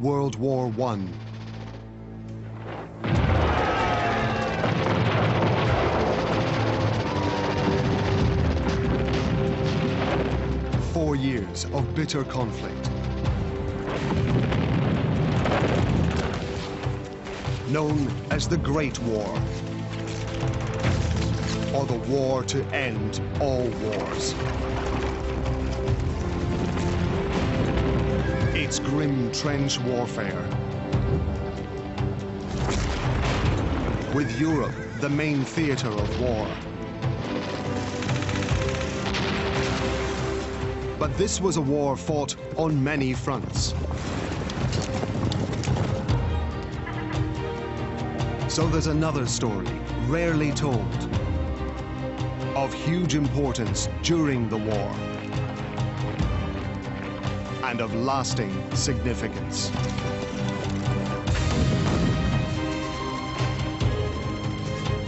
World War I. Four years of bitter conflict. Known as the Great War, or the war to end all wars. It's grim trench warfare, with Europe the main theater of war. But this was a war fought on many fronts. So there's another story, rarely told, of huge importance during the war and of lasting significance.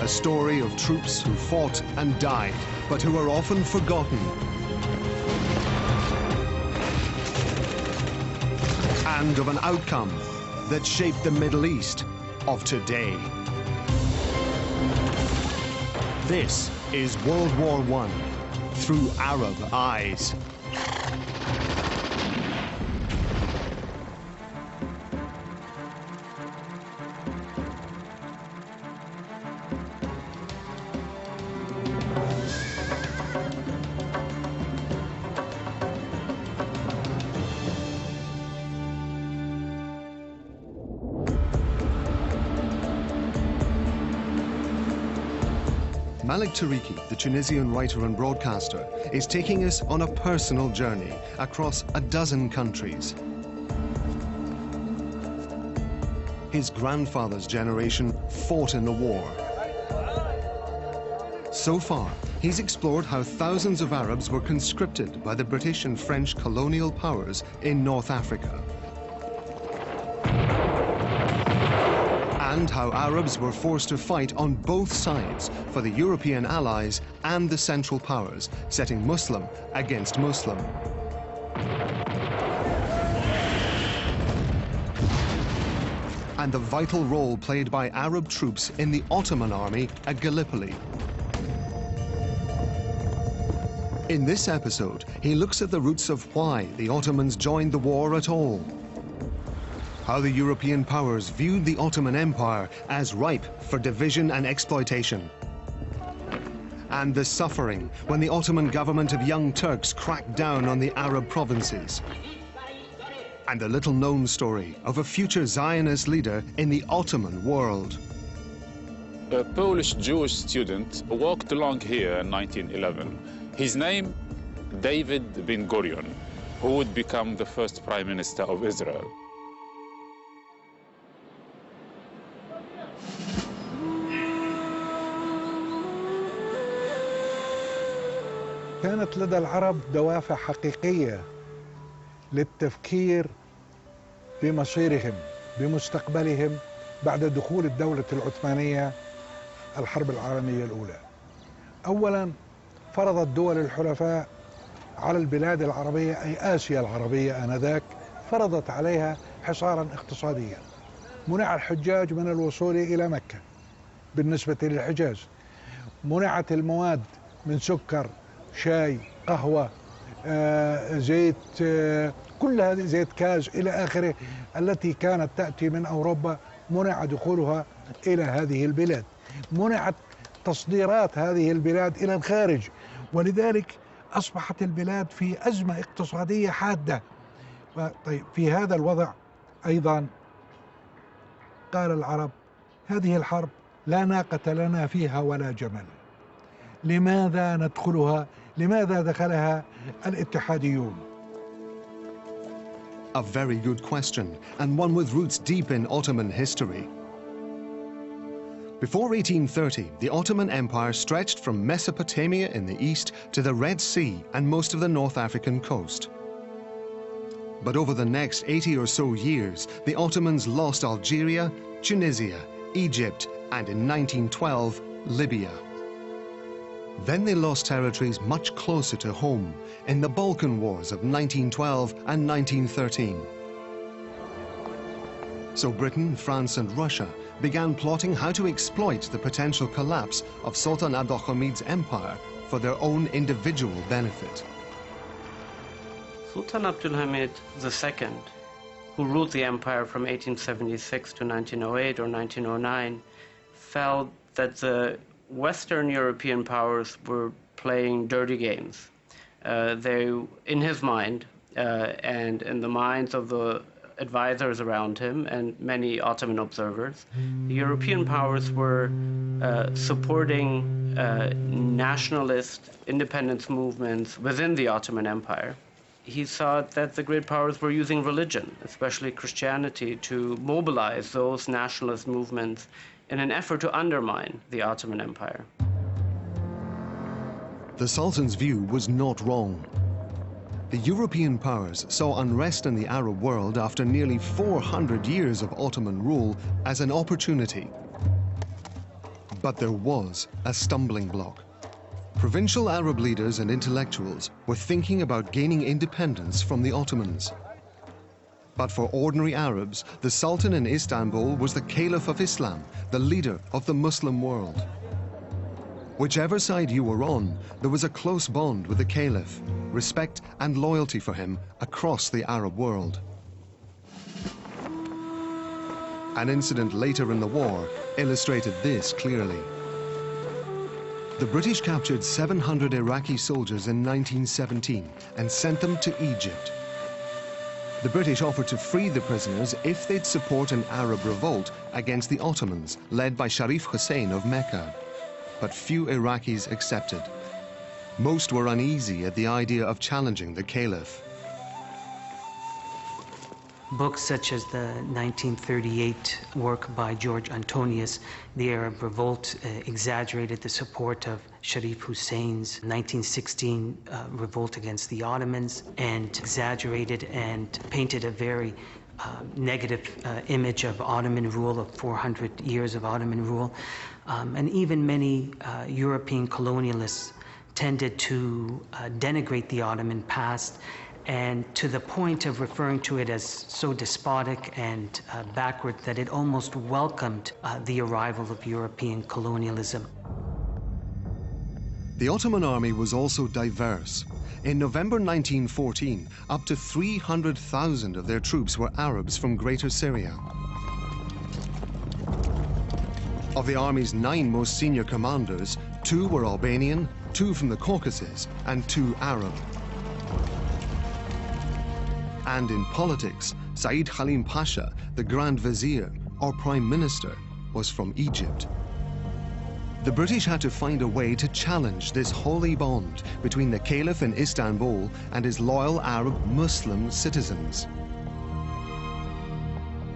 A story of troops who fought and died, but who are often forgotten. And of an outcome that shaped the Middle East of today. This is World War I through Arab eyes. Malik Tariqi, the Tunisian writer and broadcaster, is taking us on a personal journey across a dozen countries. His grandfather's generation fought in the war. So far, he's explored how thousands of Arabs were conscripted by the British and French colonial powers in North Africa. And how Arabs were forced to fight on both sides for the European allies and the Central Powers, setting Muslim against Muslim. And the vital role played by Arab troops in the Ottoman army at Gallipoli. In this episode, he looks at the roots of why the Ottomans joined the war at all. How the European powers viewed the Ottoman Empire as ripe for division and exploitation. And the suffering when the Ottoman government of Young Turks cracked down on the Arab provinces. And the little-known story of a future Zionist leader in the Ottoman world. A Polish Jewish student walked along here in 1911. His name, David Ben-Gurion, who would become the first Prime Minister of Israel. كانت لدى العرب دوافع حقيقية للتفكير بمصيرهم بمستقبلهم بعد دخول الدولة العثمانية الحرب العالمية الأولى. أولاً فرضت دول الحلفاء على البلاد العربية أي آسيا العربية آنذاك، فرضت عليها حصاراً اقتصادياً. منع الحجاج من الوصول إلى مكة بالنسبة للحجاز. منعت المواد من سكر، شاي، قهوة، زيت، كل هذه زيت كاز إلى آخره التي كانت تأتي من أوروبا، منع دخولها إلى هذه البلاد. منعت تصديرات هذه البلاد إلى الخارج، ولذلك أصبحت البلاد في أزمة اقتصادية حادة. طيب في هذا الوضع أيضا قال العرب هذه الحرب لا ناقة لنا فيها ولا جمل. لماذا ندخلها؟ لماذا دخلها الاتحاديون؟ A very good question, and one with roots deep in Ottoman history. Before 1830, the Ottoman Empire stretched from Mesopotamia in the east to the Red Sea and most of the North African coast. But over the next 80 or so years, the Ottomans lost Algeria, Tunisia, Egypt, and in 1912, Libya. Then they lost territories much closer to home in the Balkan Wars of 1912 and 1913. So Britain, France and Russia began plotting how to exploit the potential collapse of Sultan Abdul Hamid's empire for their own individual benefit. Sultan Abdul Hamid II, who ruled the empire from 1876 to 1908 or 1909, felt that the Western European powers were playing dirty games. In his mind, and in the minds of the advisors around him and many Ottoman observers, the European powers were supporting nationalist independence movements within the Ottoman Empire. He saw that the great powers were using religion, especially Christianity, to mobilize those nationalist movements in an effort to undermine the Ottoman Empire. The Sultan's view was not wrong. The European powers saw unrest in the Arab world after nearly 400 years of Ottoman rule as an opportunity. But there was a stumbling block. Provincial Arab leaders and intellectuals were thinking about gaining independence from the Ottomans. But for ordinary Arabs, the Sultan in Istanbul was the Caliph of Islam, the leader of the Muslim world. Whichever side you were on, there was a close bond with the Caliph, respect and loyalty for him across the Arab world. An incident later in the war illustrated this clearly. The British captured 700 Iraqi soldiers in 1917 and sent them to Egypt. The British offered to free the prisoners if they'd support an Arab revolt against the Ottomans, led by Sharif Hussein of Mecca. But few Iraqis accepted. Most were uneasy at the idea of challenging the Caliph. Books such as the 1938 work by George Antonius, The Arab Revolt, exaggerated the support of Sharif Hussein's 1916 revolt against the Ottomans, and exaggerated and painted a very negative image of Ottoman rule, of 400 years of Ottoman rule. And even many European colonialists tended to denigrate the Ottoman past, and to the point of referring to it as so despotic and backward that it almost welcomed the arrival of European colonialism. The Ottoman army was also diverse. In November 1914, up to 300,000 of their troops were Arabs from Greater Syria. Of the army's 9 most senior commanders, 2 were Albanian, 2 from the Caucasus, and 2 Arab. And in politics, Said Halim Pasha, the Grand Vizier, or Prime Minister, was from Egypt. The British had to find a way to challenge this holy bond between the Caliph in Istanbul and his loyal Arab Muslim citizens.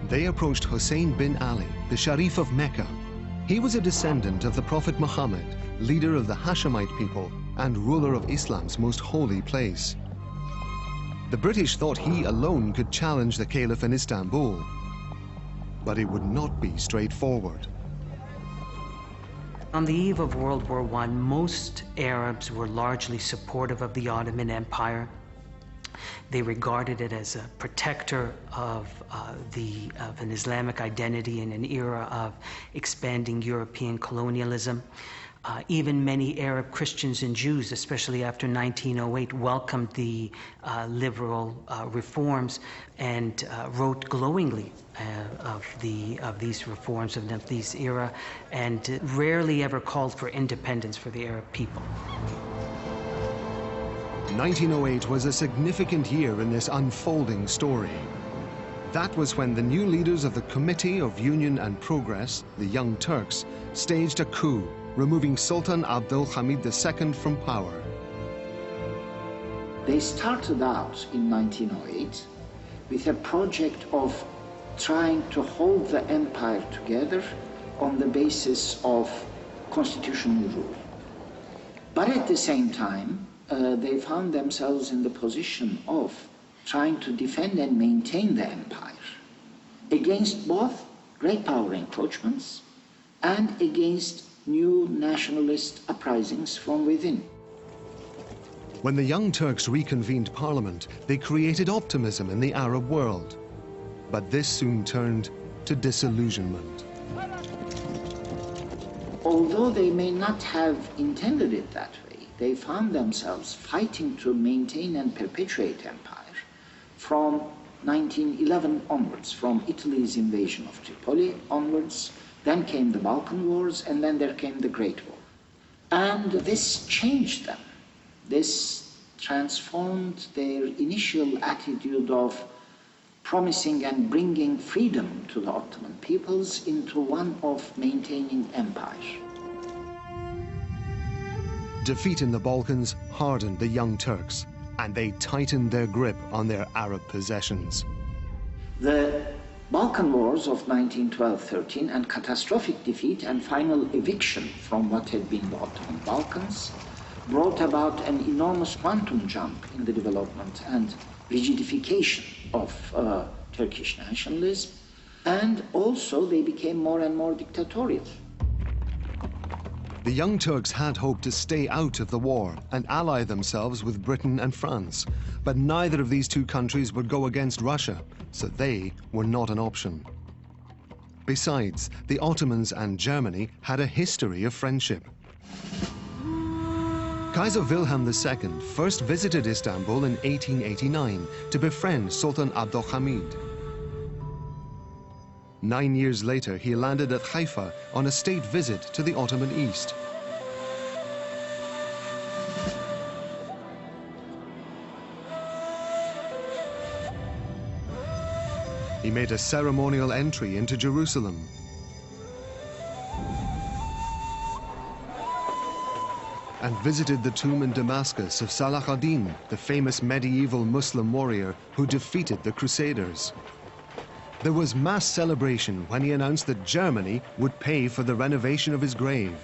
They approached Hussein bin Ali, the Sharif of Mecca. He was a descendant of the Prophet Muhammad, leader of the Hashemite people and ruler of Islam's most holy place. The British thought he alone could challenge the Caliph in Istanbul, but it would not be straightforward. On the eve of World War I, most Arabs were largely supportive of the Ottoman Empire. They regarded it as a protector of an Islamic identity in an era of expanding European colonialism. Even many Arab Christians and Jews, especially after 1908, welcomed the liberal reforms and wrote glowingly of these reforms of this era, and rarely ever called for independence for the Arab people. 1908 was a significant year in this unfolding story. That was when the new leaders of the Committee of Union and Progress, the Young Turks, staged a coup, removing Sultan Abdul Hamid II from power. They started out in 1908 with a project of trying to hold the empire together on the basis of constitutional rule. But at the same time, they found themselves in the position of trying to defend and maintain the empire against both great power encroachments and against new nationalist uprisings from within. When the Young Turks reconvened parliament, they created optimism in the Arab world. But this soon turned to disillusionment. Although they may not have intended it that way, they found themselves fighting to maintain and perpetuate empire from 1911 onwards, from Italy's invasion of Tripoli onwards. Then came the Balkan Wars, and then there came the Great War. And this changed them. This transformed their initial attitude of promising and bringing freedom to the Ottoman peoples into one of maintaining empire. Defeat in the Balkans hardened the Young Turks, and they tightened their grip on their Arab possessions. The Balkan Wars of 1912-13 and catastrophic defeat and final eviction from what had been the Ottoman Balkans brought about an enormous quantum jump in the development and rigidification of Turkish nationalism, and also they became more and more dictatorial. The Young Turks had hoped to stay out of the war and ally themselves with Britain and France, but neither of these two countries would go against Russia, so they were not an option. Besides, the Ottomans and Germany had a history of friendship. Kaiser Wilhelm II first visited Istanbul in 1889 to befriend Sultan Abdülhamid. 9 years later, he landed at Haifa on a state visit to the Ottoman East. He made a ceremonial entry into Jerusalem. And visited the tomb in Damascus of Salah ad-Din, the famous medieval Muslim warrior who defeated the Crusaders. There was mass celebration when he announced that Germany would pay for the renovation of his grave.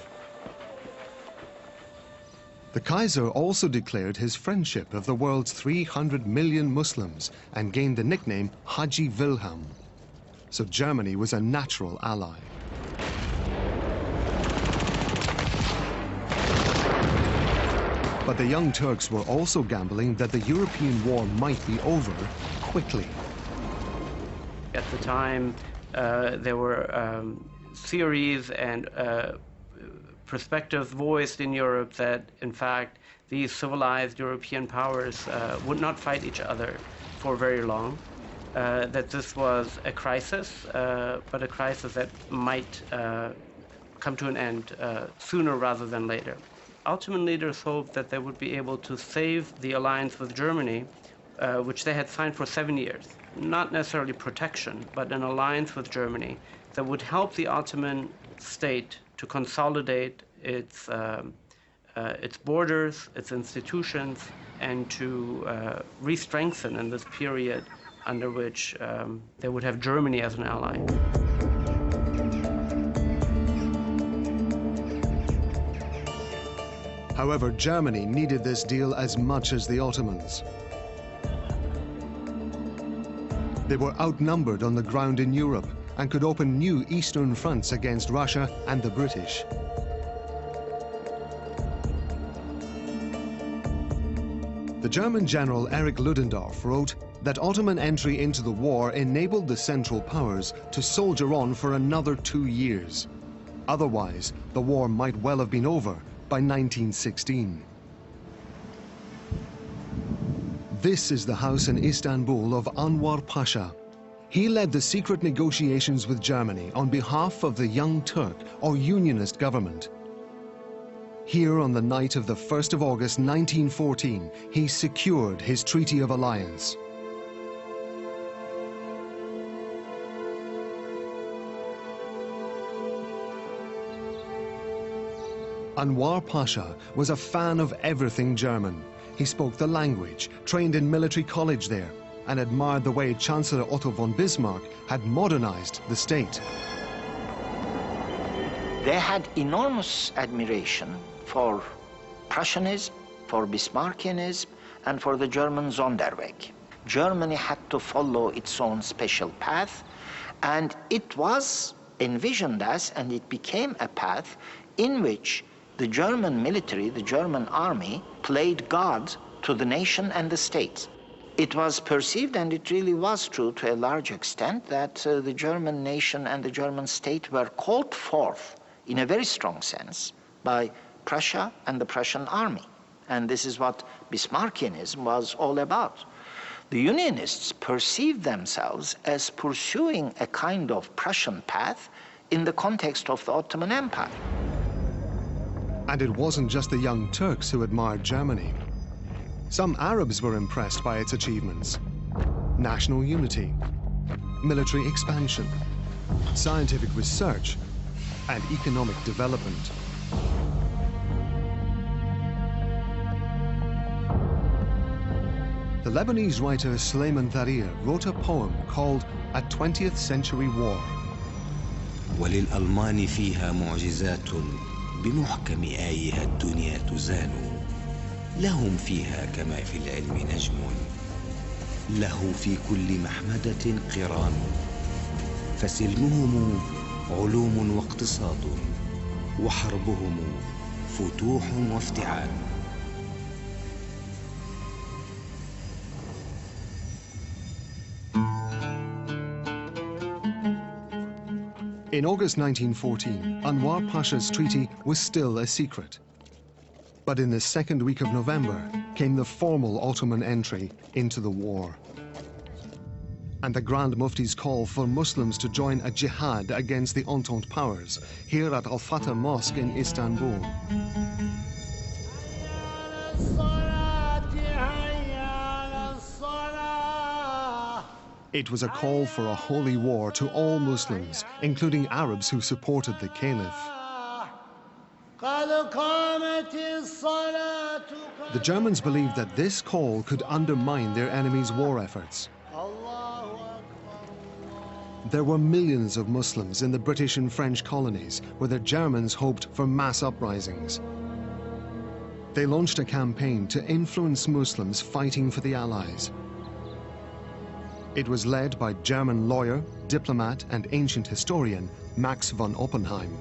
The Kaiser also declared his friendship of the world's 300 million Muslims and gained the nickname Haji Wilhelm. So Germany was a natural ally. But the Young Turks were also gambling that the European war might be over quickly. At the time, there were theories and perspectives voiced in Europe that, in fact, these civilized European powers would not fight each other for very long, that this was a crisis, but a crisis that might come to an end sooner rather than later. Ottoman leaders hoped that they would be able to save the alliance with Germany, which they had signed for 7 years. Not necessarily protection, but an alliance with Germany that would help the Ottoman state to consolidate its borders, its institutions, and to re-strengthen in this period under which they would have Germany as an ally. However, Germany needed this deal as much as the Ottomans. They were outnumbered on the ground in Europe and could open new eastern fronts against Russia and the British. The German general Erich Ludendorff wrote that Ottoman entry into the war enabled the Central Powers to soldier on for another 2 years. Otherwise, the war might well have been over by 1916. This is the house in Istanbul of Anwar Pasha. He led the secret negotiations with Germany on behalf of the Young Turk or Unionist government. Here on the night of the 1st of August 1914, he secured his Treaty of Alliance. Anwar Pasha was a fan of everything German. He spoke the language, trained in military college there, and admired the way Chancellor Otto von Bismarck had modernized the state. They had enormous admiration for Prussianism, for Bismarckianism, and for the German Sonderweg. Germany had to follow its own special path, and it was envisioned as, and it became a path in which the German military, the German army, played God to the nation and the state. It was perceived, and it really was true to a large extent, that the German nation and the German state were called forth in a very strong sense by Prussia and the Prussian army. And this is what Bismarckianism was all about. The Unionists perceived themselves as pursuing a kind of Prussian path in the context of the Ottoman Empire. And it wasn't just the Young Turks who admired Germany. Some Arabs were impressed by its achievements. National unity, military expansion, scientific research, and economic development. The Lebanese writer Suleyman Tharir wrote a poem called A 20th Century War. وللألمان فيها معجزات بمحكم آيها الدنيا تزان لهم فيها كما في العلم نجم له في كل محمدة قران فسلمهم علوم واقتصاد وحربهم فتوح وافتعال. In August 1914, Anwar Pasha's treaty was still a secret. But in the second week of November came the formal Ottoman entry into the war. And the Grand Mufti's call for Muslims to join a jihad against the Entente powers here at Al-Fatah Mosque in Istanbul. It was a call for a holy war to all Muslims, including Arabs who supported the Caliph. The Germans believed that this call could undermine their enemies' war efforts. There were millions of Muslims in the British and French colonies where the Germans hoped for mass uprisings. They launched a campaign to influence Muslims fighting for the Allies. It was led by German lawyer, diplomat, and ancient historian Max von Oppenheim.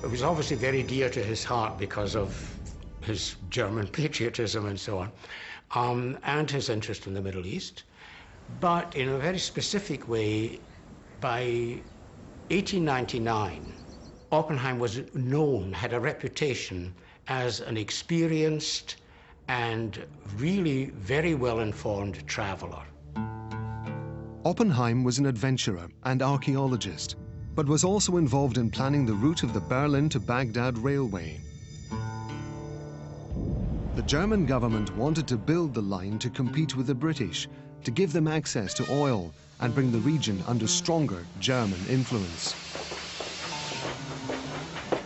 It was obviously very dear to his heart because of his German patriotism and so on, and his interest in the Middle East. But in a very specific way, by 1899, Oppenheim was known, had a reputation as an experienced and really very well-informed traveler. Oppenheim was an adventurer and archaeologist, but was also involved in planning the route of the Berlin to Baghdad railway. The German government wanted to build the line to compete with the British, to give them access to oil and bring the region under stronger German influence.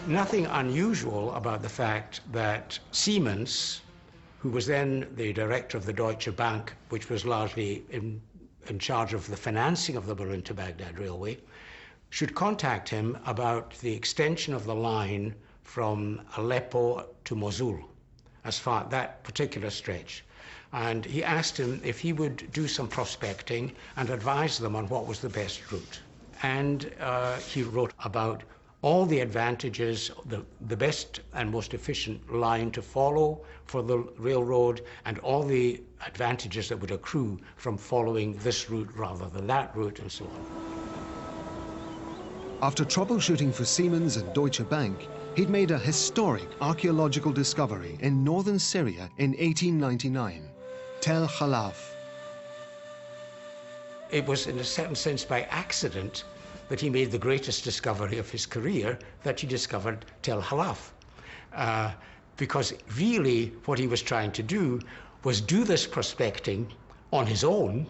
Nothing unusual about the fact that Siemens, who was then the director of the Deutsche Bank, which was largely in charge of the financing of the Berlin to Baghdad railway, should contact him about the extension of the line from Aleppo to Mosul, as far that particular stretch. And he asked him if he would do some prospecting and advise them on what was the best route. And he wrote about all the advantages, the best and most efficient line to follow for the railroad, and all the advantages that would accrue from following this route rather than that route, and so on. After troubleshooting for Siemens and Deutsche Bank, he'd made a historic archaeological discovery in northern Syria in 1899, Tel Khalaf. It was, in a certain sense, by accident that he made the greatest discovery of his career, that he discovered Tel Khalaf. Because really what he was trying to do was do this prospecting on his own,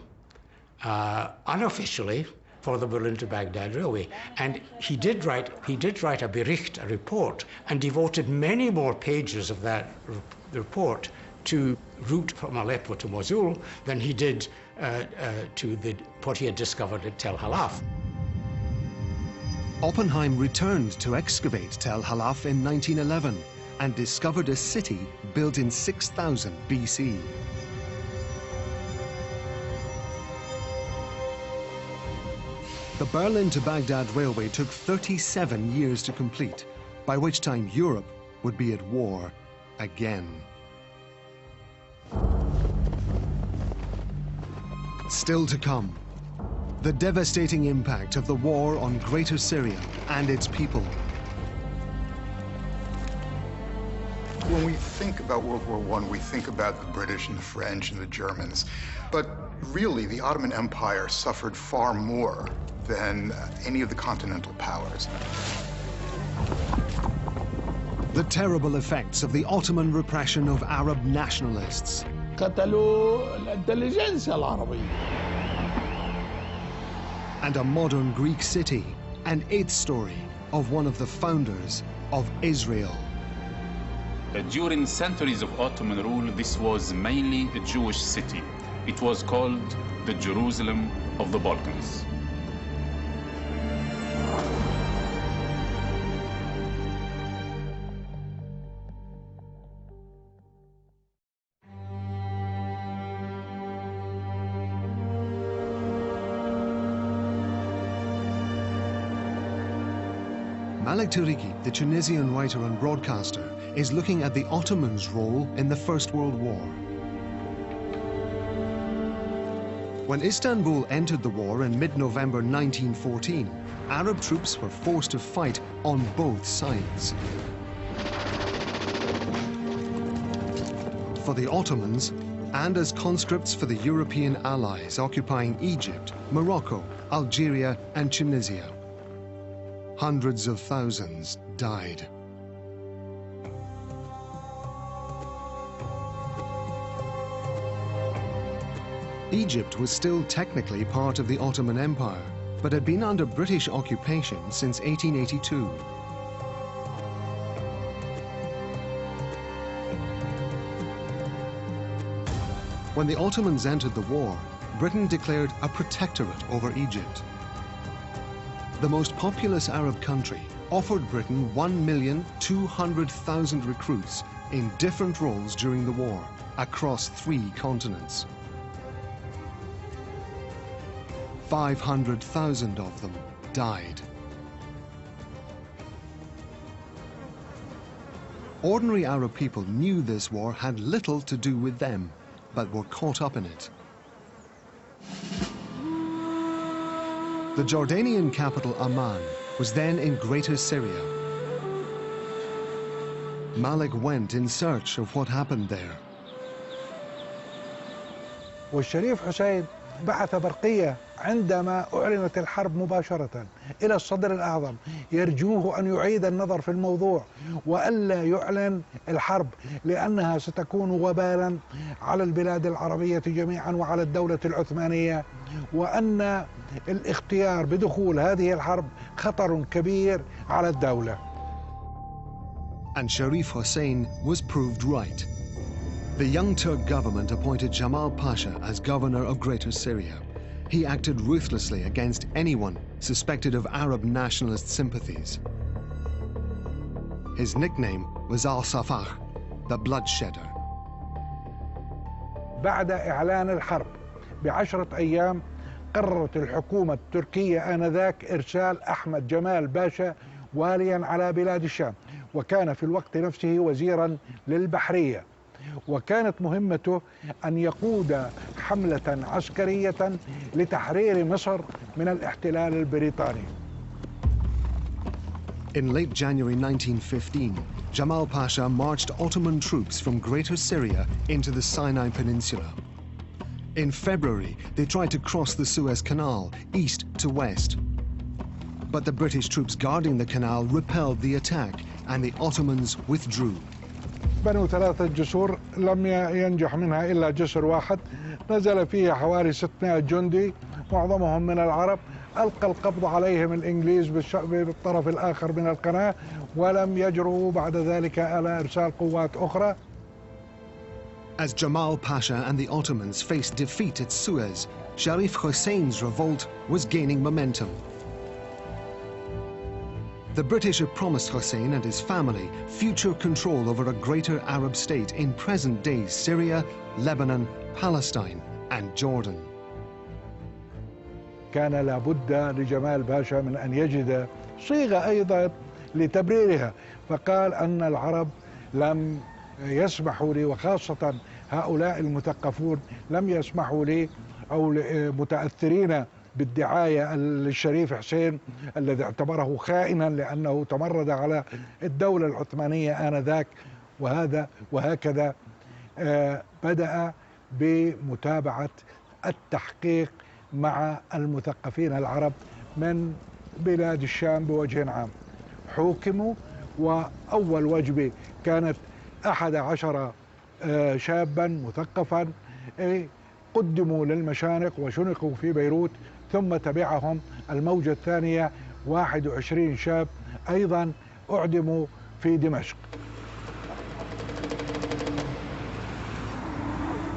unofficially, for the Berlin to Baghdad railway. And he did write a Bericht, a report, and devoted many more pages of that report to route from Aleppo to Mosul than he did to what he had discovered at Tel Khalaf. Oppenheim returned to excavate Tel Khalaf in 1911 and discovered a city built in 6000 BC. The Berlin to Baghdad railway took 37 years to complete, by which time Europe would be at war again. Still to come, the devastating impact of the war on Greater Syria and its people. When we think about World War I, we think about the British and the French and the Germans, but really the Ottoman Empire suffered far more than any of the continental powers. The terrible effects of the Ottoman repression of Arab nationalists. قتلوا الانتليجنسيا العربية. And a modern Greek city, and its story of one of the founders of Israel. During centuries of Ottoman rule, this was mainly a Jewish city. It was called the Jerusalem of the Balkans. Malik Turiki, the Tunisian writer and broadcaster, is looking at the Ottomans' role in the First World War. When Istanbul entered the war in mid-November 1914, Arab troops were forced to fight on both sides. For the Ottomans, and as conscripts for the European allies occupying Egypt, Morocco, Algeria, and Tunisia, hundreds of thousands died. Egypt was still technically part of the Ottoman Empire, but had been under British occupation since 1882. When the Ottomans entered the war, Britain declared a protectorate over Egypt. The most populous Arab country offered Britain 1,200,000 recruits in different roles during the war, across 3 continents. 500,000 of them died. Ordinary Arab people knew this war had little to do with them, but were caught up in it. The Jordanian capital Amman was then in Greater Syria. Malik went in search of what happened there. والشريف حسين بعث برقية عندما أعلنت الحرب مباشرة إلى الصدر الأعظم يرجوه أن يعيد النظر في الموضوع وألا يعلن الحرب لأنها ستكون وبالا على البلاد العربية جميعا وعلى الدولة العثمانية، وأن الاختيار بدخول هذه الحرب خطر كبير على الدولة. And Sharif Hussein was proved right. The young Turk government appointed Jamal Pasha as governor of Greater Syria. He acted ruthlessly against anyone suspected of Arab nationalist sympathies. His nickname was Al-Safah, the bloodshedder. بعد إعلان الحرب ب10 أيام قررت الحكومة التركية آنذاك إرسال أحمد جمال باشا واليا على بلاد الشام، وكان في الوقت نفسه وزيرا للبحرية، وكانت مهمته أن يقود حملة عسكرية لتحرير مصر من الاحتلال البريطاني. In late January 1915, Jamal Pasha marched Ottoman troops from Greater Syria into the Sinai Peninsula. In February, they tried to cross the Suez Canal, east to west. But the British troops guarding the canal repelled the attack, and the Ottomans withdrew. بنوا 3 جسور لم ينجح منها إلا جسر واحد نزل فيه حوالي 600 جندي معظمهم من العرب. ألقى القبض عليهم الإنجليز بالطرف الآخر من القناة ولم يجرؤوا بعد ذلك على إرسال قوات أخرى. As Jamal Pasha and the Ottomans faced defeat at Suez, Sharif Hussein's revolt was gaining momentum. The British had promised Hussein and his family future control over a greater Arab state in present-day Syria, Lebanon, Palestine, and Jordan. كان لابد لجمال باشا من أن يجد صيغة أيضا لتبريرها، فقال أن العرب لم يسمحوا لي، وخاصة هؤلاء المثقفون لم يسمحوا لي أو متأثرين بالدعاية للشريف حسين الذي اعتبره خائنا لأنه تمرد على الدولة العثمانية آنذاك، وهكذا بدأ بمتابعة التحقيق مع المثقفين العرب من بلاد الشام بوجه عام. حوكموا، وأول وجبة كانت 11 شابا مثقفا قدموا للمشانق وشنقوا في بيروت، ثم تبعهم الموجة الثانية 21 شاب أيضا أعدموا في دمشق.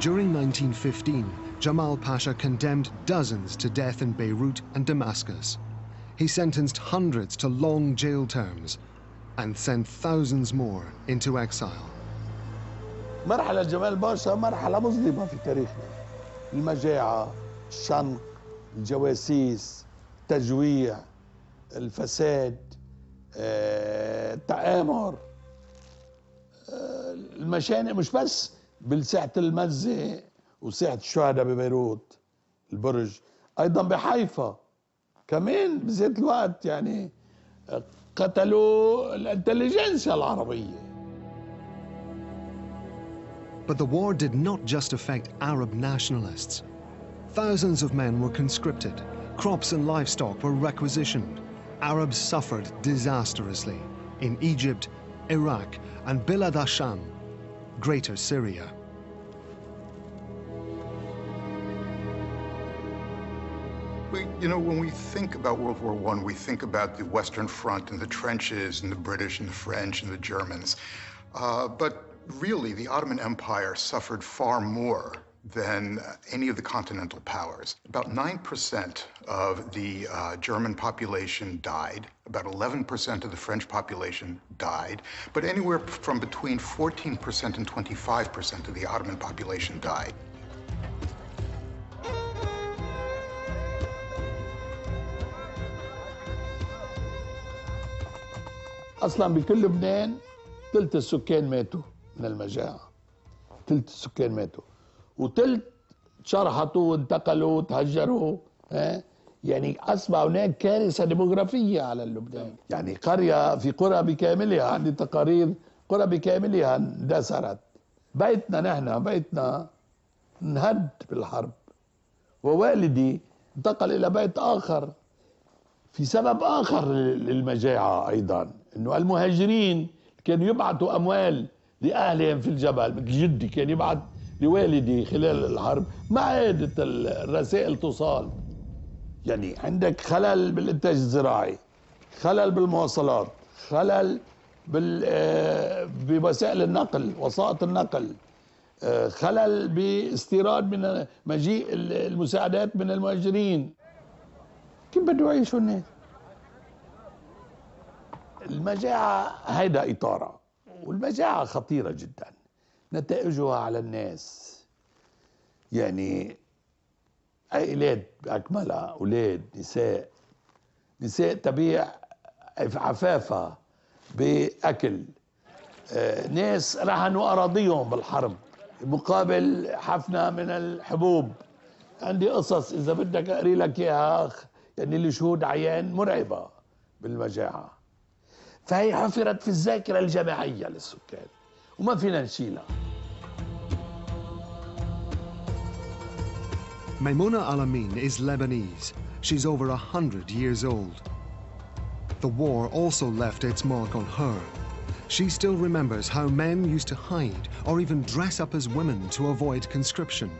During 1915, Jamal Pasha condemned dozens to death in Beirut and Damascus. He sentenced hundreds to long jail terms and sent thousands more into exile. مرحلة جمال باشا مرحلة مظلمة في تاريخنا. المجاعة، الشنق، الجواسيس، التجويع، الفساد، التآمر، المشانق مش بس بالساحة المزة وساحة الشهداء ببيروت البرج، أيضا بحيفا كمان بذات الوقت يعني قتلوا الانتليجنسيا العربية. But the war did not just affect Arab nationalists. Thousands of men were conscripted. Crops and livestock were requisitioned. Arabs suffered disastrously in Egypt, Iraq, and Bilad Asham, Greater Syria. When we think about World War I, we think about the Western Front and the trenches and the British and the French and the Germans. But really, the Ottoman Empire suffered far more than any of the continental powers. About 9% of the German population died, about 11% of the French population died, but anywhere from between 14% and 25% of the Ottoman population died. أصلاً بكل لبنان ثلث السكان ماتوا من المجاعة، ثلث السكان ماتوا، وثلث شرحطوا وانتقلوا وتهجروا. يعني أصبح هناك كارثة ديموغرافية على لبنان. يعني في قرى بكاملها، عندي تقارير قرى بكاملها اندثرت. بيتنا انهد بالحرب، ووالدي انتقل إلى بيت آخر في سبب آخر للمجاعة أيضا، إنه المهاجرين كانوا يبعثوا أموال لأهلهم في الجبل. مثل جدي كان يبعث لوالدي خلال الحرب، ما عادت الرسائل توصل. يعني عندك خلل بالإنتاج الزراعي، خلل بالمواصلات، خلل بوسائل النقل، وسائط النقل، خلل باستيراد من مجيء المساعدات من المهاجرين. كيف بدو يعيشوا الناس؟ المجاعة هيدا إطارة، والمجاعة خطيرة جدا، نتائجها على الناس. يعني عائلات بأكملها، أولاد، نساء تبيع عفافة بأكل، ناس رهنوا أراضيهم بالحرب مقابل حفنة من الحبوب. عندي قصص إذا بدك أقري لك إياها، يعني لشهود عيان مرعبة بالمجاعة. فهي حفرت في الذاكرة الجماعية للسكان وما فينا نشيلها. Maimouna Al-Amin is Lebanese. She's over 100 years old. The war also left its mark on her. She still remembers how men used to hide or even dress up as women to avoid conscription.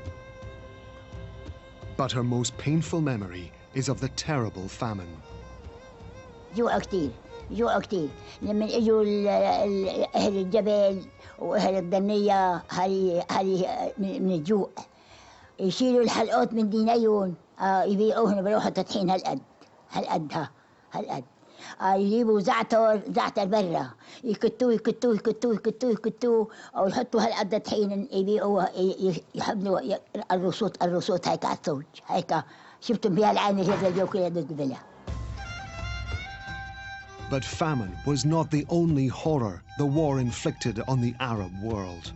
But her most painful memory is of the terrible famine. جوع كتير لما اجوا اهل الجبل واهل الضنيه هذه من الجوع، يشيلوا الحلقات من دينيهم يبيعوهن بروحوا تطحين هالقد يجيبوا زعتر برا، يكتوه او يحطوا هالقد طحين يبيعوها، يحملوا الرصوص هيك على الثوج هيك. شفتم بها العين هذا اليوم كلها قبلها. But famine was not the only horror the war inflicted on the Arab world.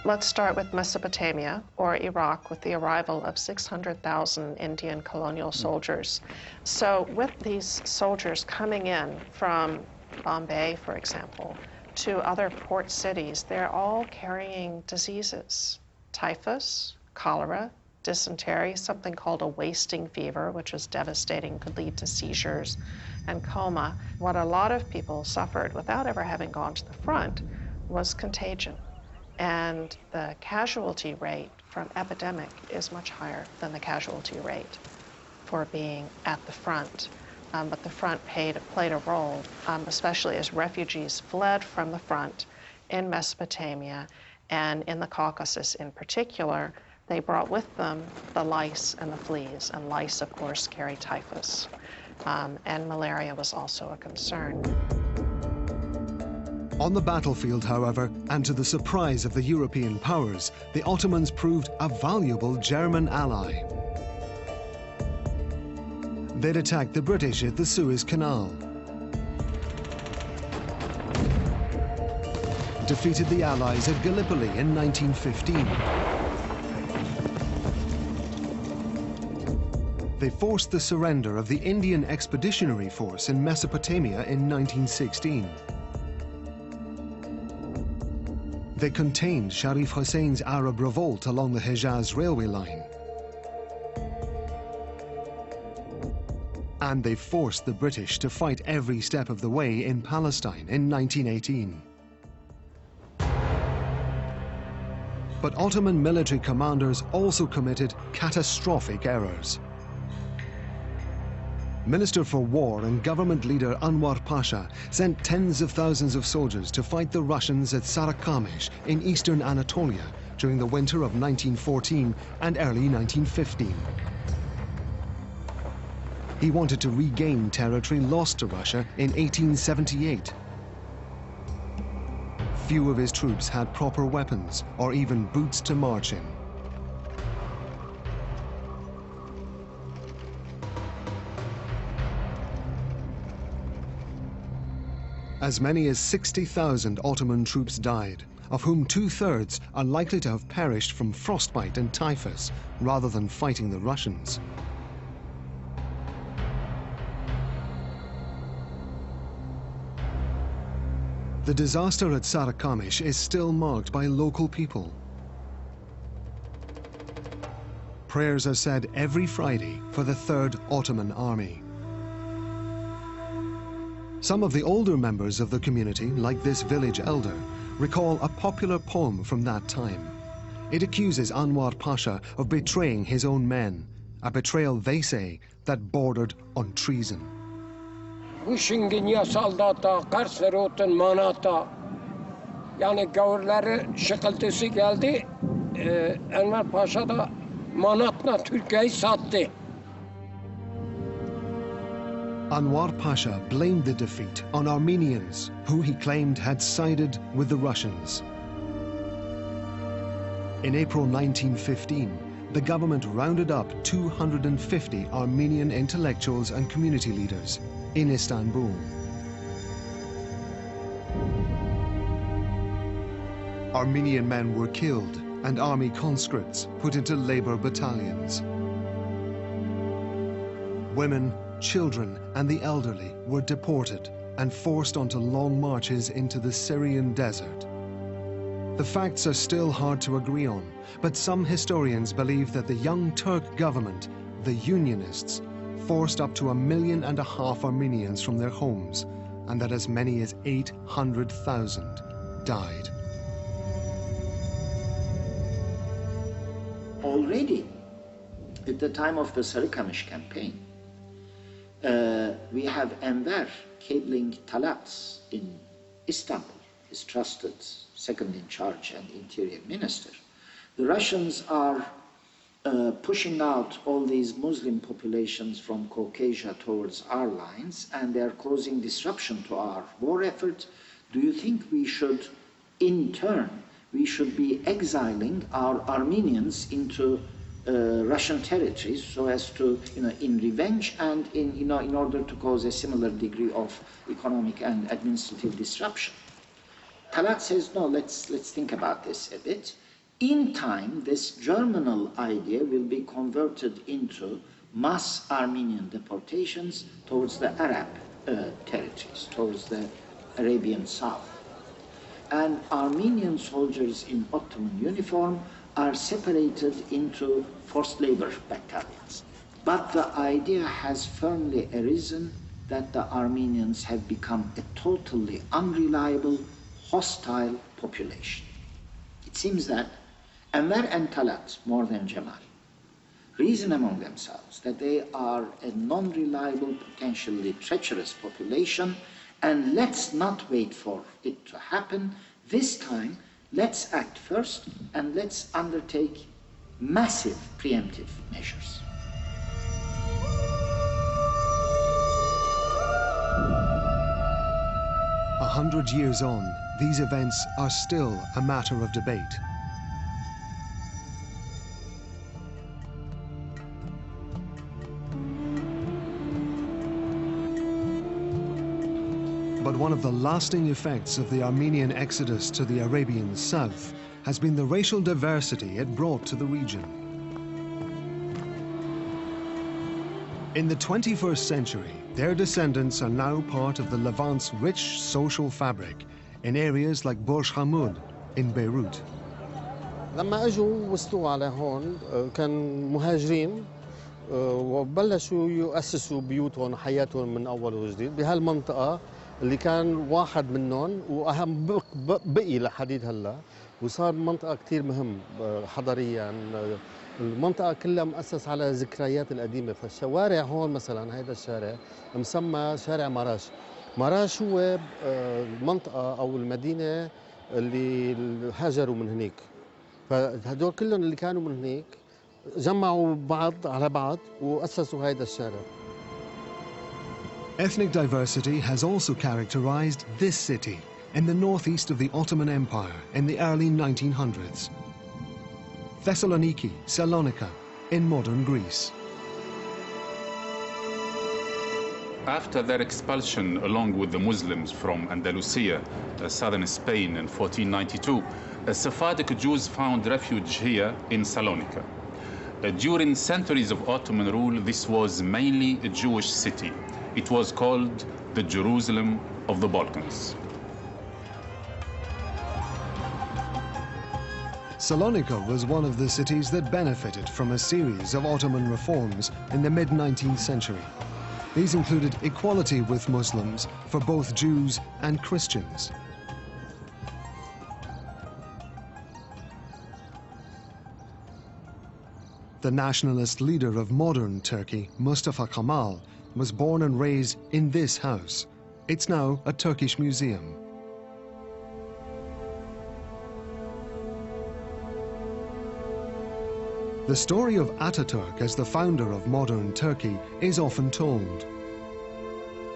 Let's start with Mesopotamia, or Iraq, with the arrival of 600,000 Indian colonial soldiers. So with these soldiers coming in from Bombay, for example, to other port cities, they're all carrying diseases: typhus, cholera, dysentery, something called a wasting fever, which was devastating, could lead to seizures and coma. What a lot of people suffered without ever having gone to the front was contagion. And the casualty rate from epidemic is much higher than the casualty rate for being at the front. But the front played a role, especially as refugees fled from the front in Mesopotamia and in the Caucasus in particular. They brought with them the lice and the fleas, and lice, of course, carry typhus. And malaria was also a concern. On the battlefield, however, and to the surprise of the European powers, the Ottomans proved a valuable German ally. They'd attacked the British at the Suez Canal, defeated the Allies at Gallipoli in 1915. They forced the surrender of the Indian Expeditionary Force in Mesopotamia in 1916. They contained Sharif Hussein's Arab revolt along the Hejaz railway line. And they forced the British to fight every step of the way in Palestine in 1918. But Ottoman military commanders also committed catastrophic errors. Minister for War and government leader Anwar Pasha sent tens of thousands of soldiers to fight the Russians at Sarıkamış in eastern Anatolia during the winter of 1914 and early 1915. He wanted to regain territory lost to Russia in 1878. Few of his troops had proper weapons or even boots to march in. As many as 60,000 Ottoman troops died, of whom 2/3 are likely to have perished from frostbite and typhus rather than fighting the Russians. The disaster at Sarıkamış is still marked by local people. Prayers are said every Friday for the 3rd Ottoman Army. Some of the older members of the community, like this village elder, recall a popular poem from that time. It accuses Anwar Pasha of betraying his own men, a betrayal, they say, that bordered on treason. Huşinginya saldata, Karsverot'un manata. Yani gavurları şıkıltısı geldi. Enver Paşa da manatla Türkiye'yi sattı. Anwar Pasha blamed the defeat on Armenians, who he claimed had sided with the Russians. In April 1915, the government rounded up 250 Armenian intellectuals and community leaders in Istanbul. Armenian men were killed and army conscripts put into labor battalions. Women, children, and the elderly were deported and forced onto long marches into the Syrian desert. The facts are still hard to agree on, but some historians believe that the Young Turk government, the Unionists, forced up to 1.5 million Armenians from their homes, and that as many as 800,000 died. Already, at the time of the Sarıkamış campaign, we have Enver cabling Talat in Istanbul, his trusted second-in-charge and interior minister. The Russians are pushing out all these Muslim populations from Caucasia towards our lines, and they are causing disruption to our war effort. Do you think we should, in turn, we should be exiling our Armenians into Russian territories so as to, in revenge and in order to cause a similar degree of economic and administrative disruption? Talat says, no, let's think about this a bit. In time, this germinal idea will be converted into mass Armenian deportations towards the Arab territories, towards the Arabian South. And Armenian soldiers in Ottoman uniform are separated into forced labor battalions. But the idea has firmly arisen that the Armenians have become a totally unreliable, hostile population. It seems that Enver and Talat, more than Jamal, reason among themselves that they are a non-reliable, potentially treacherous population, and let's not wait for it to happen. This time, let's act first and let's undertake massive preemptive measures. A 100 years on, these events are still a matter of debate. But one of the lasting effects of the Armenian exodus to the Arabian South has been the racial diversity it brought to the region. In the 21st century, their descendants are now part of the Levant's rich social fabric in areas like Borj Hamoud in Beirut. لما اجوا وصلوا على هون كان مهاجرين وبلشوا يؤسسوا بيوتهم وحياتهم من اول وجديد بهالمنطقه اللي كان واحد منهم واهم بقي لحديد هلا وصار منطقه كثير مهم حضاريا. المنطقه كلها مؤسس على ذكريات القديمه، فالشوارع هون مثلا هذا الشارع مسمى شارع مراش. مراش هو المنطقه او المدينه اللي هاجروا من هنيك، فهدول كلهم اللي كانوا من هنيك جمعوا بعض على بعض وأسسوا هذا الشارع. Ethnic diversity has also characterized this city in the northeast of the Ottoman Empire in the early 1900s. Thessaloniki, Salonika, in modern Greece. After their expulsion along with the Muslims from Andalusia, southern Spain in 1492, Sephardic Jews found refuge here in Salonika. During centuries of Ottoman rule, this was mainly a Jewish city. It was called the Jerusalem of the Balkans. Salonika was one of the cities that benefited from a series of Ottoman reforms in the mid-19th century. These included equality with Muslims for both Jews and Christians. The nationalist leader of modern Turkey, Mustafa Kemal, was born and raised in this house. It's now a Turkish museum. The story of Ataturk as the founder of modern Turkey is often told.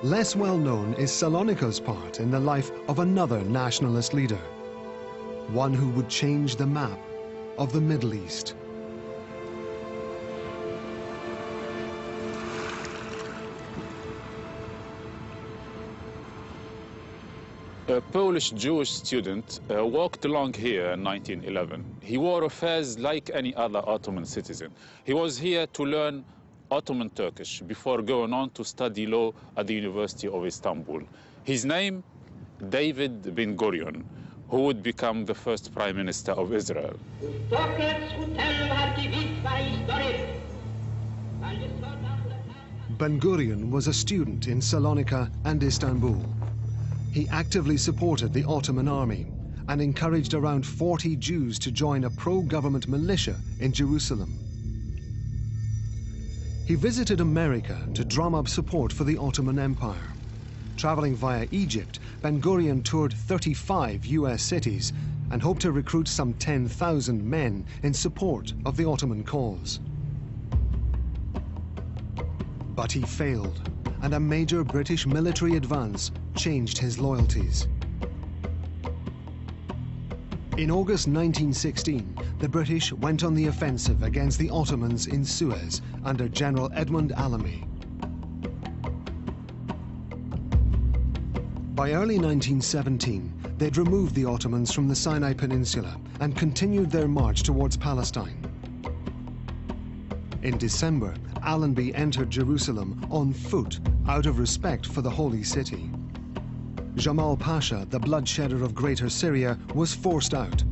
Less well known is Salonika's part in the life of another nationalist leader, one who would change the map of the Middle East. A Polish Jewish student walked along here in 1911. He wore affairs like any other Ottoman citizen. He was here to learn Ottoman Turkish before going on to study law at the University of Istanbul. His name, David Ben-Gurion, who would become the first Prime Minister of Israel. Ben-Gurion was a student in Salonika and Istanbul. He actively supported the Ottoman army and encouraged around 40 Jews to join a pro-government militia in Jerusalem. He visited America to drum up support for the Ottoman Empire. Traveling via Egypt, Ben-Gurion toured 35 US cities and hoped to recruit some 10,000 men in support of the Ottoman cause. But he failed, and a major British military advance changed his loyalties. In August 1916, the British went on the offensive against the Ottomans in Suez under General Edmund Allenby. By early 1917, they'd removed the Ottomans from the Sinai Peninsula and continued their march towards Palestine. In December, Allenby entered Jerusalem on foot out of respect for the Holy City. Jamal Pasha, the bloodshedder of Greater Syria, was forced out.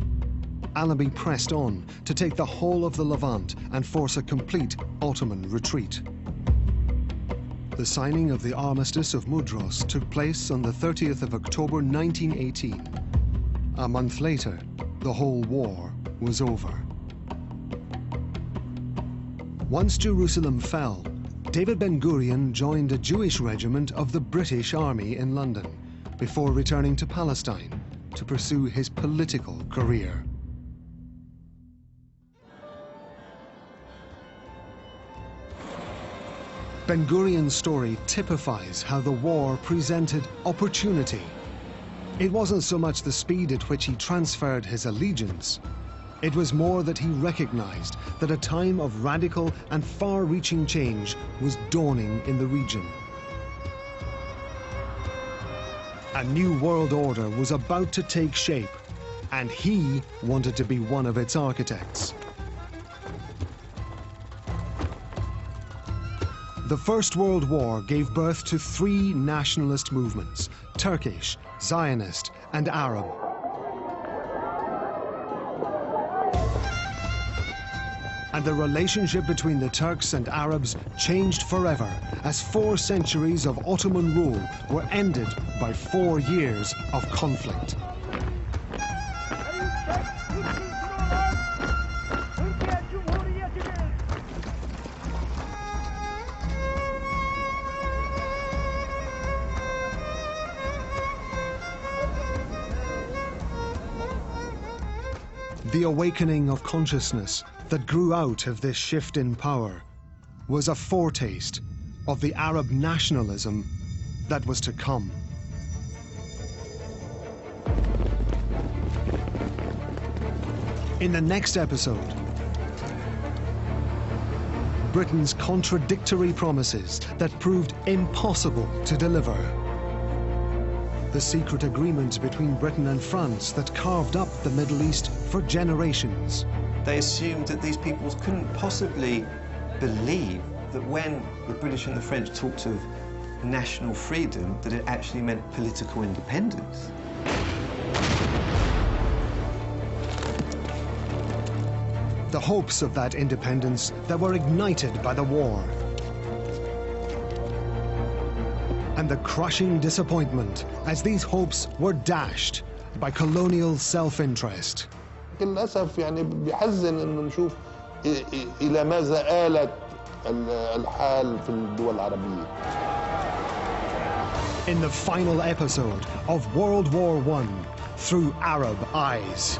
Allenby pressed on to take the whole of the Levant and force a complete Ottoman retreat. The signing of the Armistice of Mudros took place on the 30th of October 1918. A month later, the whole war was over. Once Jerusalem fell, David Ben-Gurion joined a Jewish regiment of the British Army in London before returning to Palestine to pursue his political career. Ben-Gurion's story typifies how the war presented opportunity. It wasn't so much the speed at which he transferred his allegiance. It was more that he recognized that a time of radical and far-reaching change was dawning in the region. A new world order was about to take shape, and he wanted to be one of its architects. The First World War gave birth to three nationalist movements: Turkish, Zionist, and Arab. And the relationship between the Turks and Arabs changed forever as 4 centuries of Ottoman rule were ended by 4 years of conflict. The awakening of consciousness that grew out of this shift in power was a foretaste of the Arab nationalism that was to come. In the next episode, Britain's contradictory promises that proved impossible to deliver. The secret agreement between Britain and France that carved up the Middle East for generations. They assumed that these peoples couldn't possibly believe that when the British and the French talked of national freedom, that it actually meant political independence. The hopes of that independence that were ignited by the war. And the crushing disappointment as these hopes were dashed by colonial self-interest. للأسف يعني بيحزن إنه نشوف إلى ماذا آلت الحال في الدول العربية. In the final episode of World War I, Through Arab Eyes.